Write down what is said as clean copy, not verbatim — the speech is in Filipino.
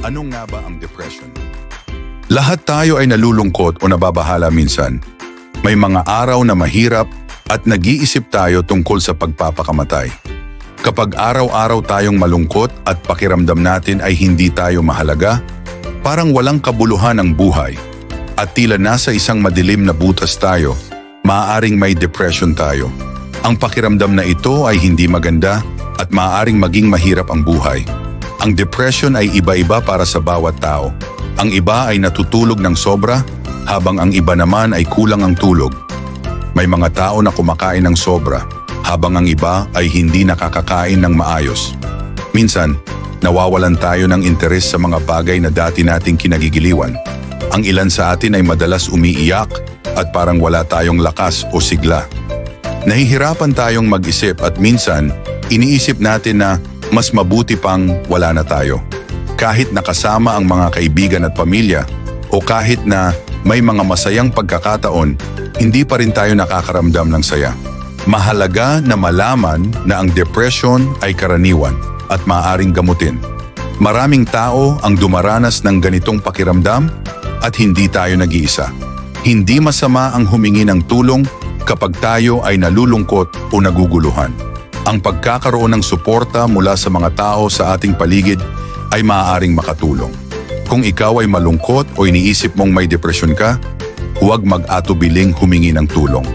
Ano nga ba ang depression? Lahat tayo ay nalulungkot o nababahala minsan. May mga araw na mahirap at nag-iisip tayo tungkol sa pagpapakamatay. Kapag araw-araw tayong malungkot at pakiramdam natin ay hindi tayo mahalaga, parang walang kabuluhan ang buhay, at tila nasa isang madilim na butas tayo, maaaring may depression tayo. Ang pakiramdam na ito ay hindi maganda at maaaring maging mahirap ang buhay. Ang depression ay iba-iba para sa bawat tao. Ang iba ay natutulog ng sobra, habang ang iba naman ay kulang ang tulog. May mga tao na kumakain ng sobra, habang ang iba ay hindi nakakakain ng maayos. Minsan, nawawalan tayo ng interes sa mga bagay na dati nating kinagigiliwan. Ang ilan sa atin ay madalas umiiyak at parang wala tayong lakas o sigla. Nahihirapan tayong mag-isip at minsan, iniisip natin na mas mabuti pang wala na tayo. Kahit nakasama ang mga kaibigan at pamilya o kahit na may mga masayang pagkakataon, hindi pa rin tayo nakakaramdam ng saya. Mahalaga na malaman na ang depression ay karaniwan at maaaring gamutin. Maraming tao ang dumaranas ng ganitong pakiramdam at hindi tayo nag-iisa. Hindi masama ang humingi ng tulong kapag tayo ay nalulungkot o naguguluhan. Ang pagkakaroon ng suporta mula sa mga tao sa ating paligid ay maaaring makatulong. Kung ikaw ay malungkot o iniisip mong may depresyon ka, huwag mag-atubiling humingi ng tulong.